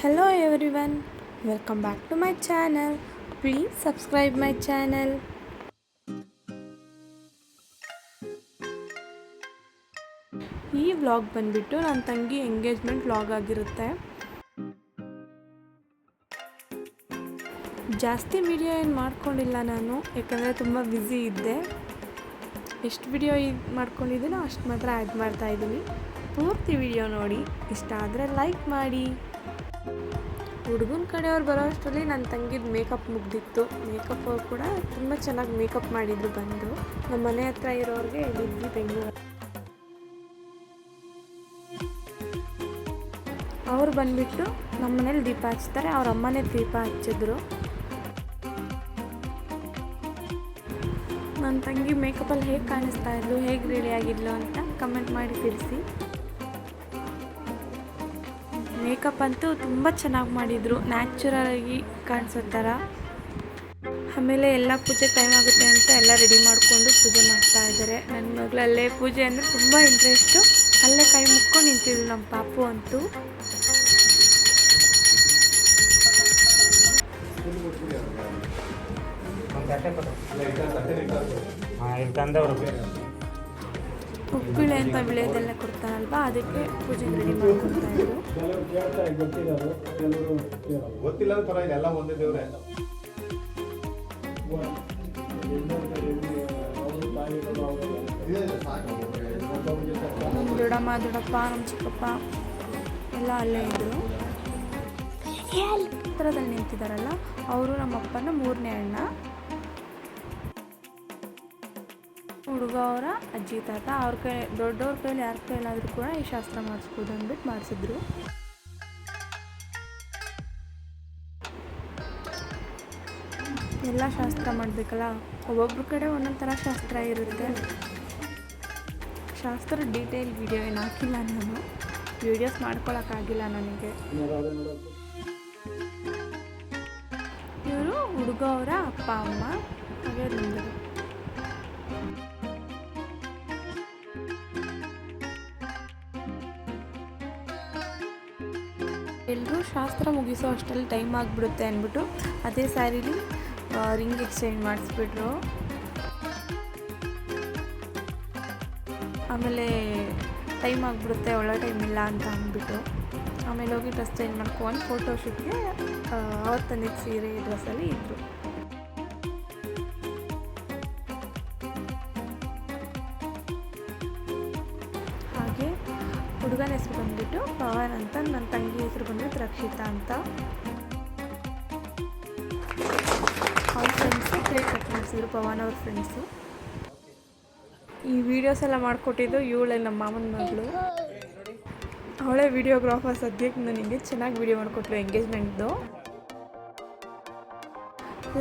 Hello everyone, welcome back to my channel. Please subscribe my channel. ಈ vlog ಬಂದ್ಬಿಟ್ಟು ನನ್ನ ತಂಗಿ ಎಂಗೇಜ್ಮೆಂಟ್ ವ್ಲಾಗ್ ಆಗಿರುತ್ತೆ. ಜಾಸ್ತಿ ವಿಡಿಯೋ ಏನು ಮಾಡ್ಕೊಂಡಿಲ್ಲ ನಾನು, ಯಾಕಂದರೆ ತುಂಬ ಬ್ಯುಸಿ ಇದ್ದೆ. ಎಷ್ಟು ವಿಡಿಯೋ ಮಾಡ್ಕೊಂಡಿದ್ದೀನೋ ಅಷ್ಟು ಮಾತ್ರ ಆ್ಯಡ್ ಮಾಡ್ತಾ ಇದ್ದೀನಿ. ಪೂರ್ತಿ ವಿಡಿಯೋ ನೋಡಿ, ಇಷ್ಟ ಆದರೆ ಲೈಕ್ ಮಾಡಿ. ಹುಡುಗನ ಕಡೆಯವ್ರು ಬರೋ ಅಷ್ಟರಲ್ಲಿ ನನ್ನ ತಂಗಿದ ಮೇಕಪ್ ಮುಗ್ದಿತ್ತು. ಮೇಕಪ್ ಅವ್ರು ಕೂಡ ತುಂಬ ಚೆನ್ನಾಗಿ ಮೇಕಪ್ ಮಾಡಿದ್ರು. ಬಂದು ನಮ್ಮ ಮನೆ ಹತ್ರ ಇರೋರಿಗೆ ಹೇಳಿದ್ವಿ ಬೆಂಗಳೂರು. ಅವ್ರು ಬಂದುಬಿಟ್ಟು ನಮ್ಮ ಮನೇಲಿ ದೀಪ ಹಚ್ತಾರೆ, ಅವ್ರ ಅಮ್ಮನೇ ದೀಪ ಹಚ್ಚಿದ್ರು. ನನ್ನ ತಂಗಿ ಮೇಕಪ್ಪಲ್ಲಿ ಹೇಗೆ ಕಾಣಿಸ್ತಾ ಇದ್ಲು, ಹೇಗೆ ರೆಡಿ ಆಗಿದ್ಲು ಅಂತ ಕಮೆಂಟ್ ಮಾಡಿ ತಿಳಿಸಿ. ಮೇಕಪ್ ಅಂತೂ ತುಂಬ ಚೆನ್ನಾಗಿ ಮಾಡಿದರು, ನ್ಯಾಚುರಲಾಗಿ ಕಾಣಿಸೋ ಥರ. ಆಮೇಲೆ ಎಲ್ಲ ಪೂಜೆ ಟೈಮ್ ಆಗುತ್ತೆ ಅಂತ ಎಲ್ಲ ರೆಡಿ ಮಾಡಿಕೊಂಡು ಪೂಜೆ ಮಾಡ್ತಾ ಇದ್ದಾರೆ. ನನ್ನ ಮಗಳಲ್ಲೇ ಪೂಜೆ ಅಂದರೆ ತುಂಬ ಇಂಟ್ರೆಸ್ಟು. ಅಲ್ಲೇ ಕೈ ಮುಕ್ಕೊಂಡು ನಿಂತಿದ್ರು ನಮ್ಮ ಪಾಪು ಅಂತೂ. ಉಪ್ಪಿಳೆ ಅಂತ ವಿಳೆದೆಲ್ಲ ಕೊಡ್ತಾರಲ್ವ, ಅದಕ್ಕೆ ಪೂಜೆ ರೆಡಿ ಮಾಡ್ಕೊಳ್ತಾ ಇದ್ರು. ನಮ್ಮ ದೊಡ್ಡಮ್ಮ, ದೊಡ್ಡಪ್ಪ, ನಮ್ಮ ಚಿಕ್ಕಪ್ಪ ಎಲ್ಲ ಅಲ್ಲೇ ಇದ್ದರು. ಹತ್ರದಲ್ಲಿ ನಿಂತಿದ್ದಾರಲ್ಲ ಅವರು ನಮ್ಮಪ್ಪನ ಮೂರನೇ ಅಣ್ಣ. ಹುಡುಗ ಅವರ ಅಜ್ಜಿ ತಾತ. ಅವ್ರ ಕೈ, ದೊಡ್ಡವ್ರ ಕೈಲಿ ಯಾರ ಕೈಲಾದರೂ ಕೂಡ ಈ ಶಾಸ್ತ್ರ ಮಾಡಿಸ್ಬೋದು ಅಂದ್ಬಿಟ್ಟು ಮಾಡಿಸಿದ್ರು. ಎಲ್ಲ ಶಾಸ್ತ್ರ ಮಾಡಬೇಕಲ್ಲ, ಒಬ್ಬೊಬ್ರ ಕಡೆ ಒಂದೊಂದು ಥರ ಶಾಸ್ತ್ರ ಇರುತ್ತೆ. ಶಾಸ್ತ್ರ ಡೀಟೇಲ್ ವಿಡಿಯೋ ಏನು ಹಾಕಿಲ್ಲ ನಾನು, ವಿಡಿಯೋಸ್ ಮಾಡ್ಕೊಳಕ್ಕಾಗಿಲ್ಲ ನನಗೆ. ಇವರು ಹುಡುಗ ಅವರ ಅಪ್ಪ ಅಮ್ಮ, ಹಾಗೆ ನಿಂದರು. ಎಲ್ಲರೂ ಶಾಸ್ತ್ರ ಮುಗಿಸೋ ಅಷ್ಟರಲ್ಲಿ ಟೈಮ್ ಆಗಿಬಿಡುತ್ತೆ ಅಂದ್ಬಿಟ್ಟು ಅದೇ ಸ್ಯಾರಿಲಿ ರಿಂಗ್ ಎಕ್ಸ್ಚೇಂಜ್ ಮಾಡಿಸ್ಬಿಟ್ರು. ಆಮೇಲೆ ಟೈಮ್ ಆಗಿಬಿಡುತ್ತೆ, ಒಳ್ಳೆ ಟೈಮ್ ಇಲ್ಲ ಅಂತ ಅಂದ್ಬಿಟ್ಟು ಆಮೇಲೆ ಹೋಗಿ ಡ್ರೆಸ್ ಚೇಂಜ್ ಮಾಡ್ಕೊಂಡು ಫೋಟೋಶೂಟ್ಗೆ ಅವ್ರು ತಂದಿದ್ದ ಸೀರೆ ಡ್ರೆಸ್ಸಲ್ಲಿ ಇದ್ದರು. ಹಾಗೆ ಹುಡುಗನ ಹೆಸರು ಬಂದುಬಿಟ್ಟು ಪವನ್ ಅಂತ, ನನ್ನ ತಂಗಿ ಹೆಸರು ಬಂದ್ಬಿಟ್ಟು ರಕ್ಷಿತಾ ಅಂತ. ಅವ್ರ ಫ್ರೆಂಡ್ಸು ಕೇಕ್ ಕಟ್ ಮಾಡಿಸಿದ್ರು, ಪವನ್ ಅವ್ರ ಫ್ರೆಂಡ್ಸು. ಈ ವಿಡಿಯೋಸ್ ಎಲ್ಲ ಮಾಡಿಕೊಟ್ಟಿದ್ದು ಇವಳೇ, ನಮ್ಮ ಮಾಮನ ಮಗಳು. ಅವಳೇ ವಿಡಿಯೋಗ್ರಾಫರ್ ಸದ್ಯಕ್ಕೆ ನನಗೆ ಚೆನ್ನಾಗಿ ವಿಡಿಯೋ ಮಾಡಿಕೊಟ್ಲು ಎಂಗೇಜ್ಮೆಂಟ್ದು.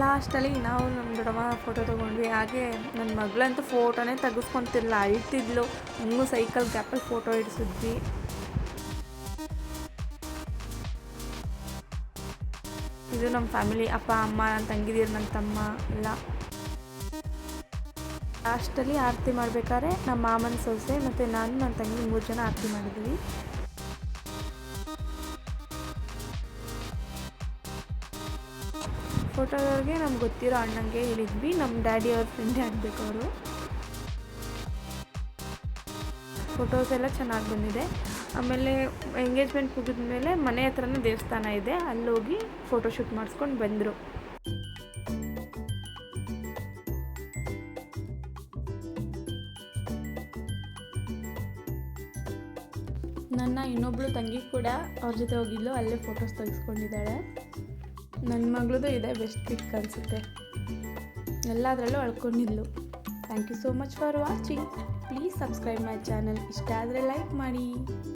ಲಾಸ್ಟಲ್ಲಿ ನಾವು ನಮ್ಮ ದೊಡ್ಡಮ್ಮ ಫೋಟೋ ತೊಗೊಂಡ್ವಿ. ಹಾಗೆ ನನ್ನ ಮಗಳಂತೂ ಫೋಟೋನೇ ತೆಗೆಸ್ಕೊತಿಲ್ಲ, ಅಳ್ತಿದ್ಲು. ಹಂಗೂ ಸೈಕಲ್ ಗ್ಯಾಪಲ್ಲಿ ಫೋಟೋ ಇಡಿಸಿದ್ವಿ. ಇದು ನಮ್ಮ ಫ್ಯಾಮಿಲಿ, ಅಪ್ಪ ಅಮ್ಮ, ನನ್ನ ತಂಗಿದಿರು, ನನ್ನ ತಮ್ಮ ಎಲ್ಲ. ಲಾಸ್ಟಲ್ಲಿ ಆರತಿ ಮಾಡಬೇಕಾದ್ರೆ ನಮ್ಮ ಮಾಮನ ಸೊಸೆ ಮತ್ತು ನಾನು, ನನ್ನ ತಂಗಿ 3 ಜನ ಆರತಿ ಮಾಡಿದ್ವಿ. ಫೋಟೋದವ್ರಿಗೆ ನಮ್ಗೆ ಗೊತ್ತಿರೋ ಅಣ್ಣಂಗೆ ಹೇಳಿದ್ವಿ, ನಮ್ಮ ಡ್ಯಾಡಿ ಅವ್ರ ಫ್ರೆಂಡೇ ಆಗಬೇಕು ಅವರು. ಫೋಟೋಸ್ ಎಲ್ಲ ಚೆನ್ನಾಗಿ ಬಂದಿದೆ. ಆಮೇಲೆ ಎಂಗೇಜ್ಮೆಂಟ್ ಮುಗಿದ ಮೇಲೆ ಮನೆ ಹತ್ರನೇ ದೇವಸ್ಥಾನ ಇದೆ, ಅಲ್ಲೋಗಿ ಫೋಟೋಶೂಟ್ ಮಾಡಿಸ್ಕೊಂಡು ಬಂದರು. ನನ್ನ ಇನ್ನೊಬ್ಳು ತಂಗಿ ಕೂಡ ಅವ್ರ ಜೊತೆ ಹೋಗಿದ್ಲು, ಅಲ್ಲೇ ಫೋಟೋಸ್ ತೆಗೆಸ್ಕೊಂಡಿದ್ದಾಳೆ. ನನ್ನ ಮಗಳದು ಇದೆ ಬೆಸ್ಟ್ ಪಿಕ್ ಅನಿಸುತ್ತೆ, ಎಲ್ಲದರಲ್ಲೂ ಅಳ್ಕೊಂಡಿದ್ಲು. Thank you so much for watching. Please subscribe my channel. ಇಷ್ಟ ಆದರೆ ಲೈಕ್ ಮಾಡಿ.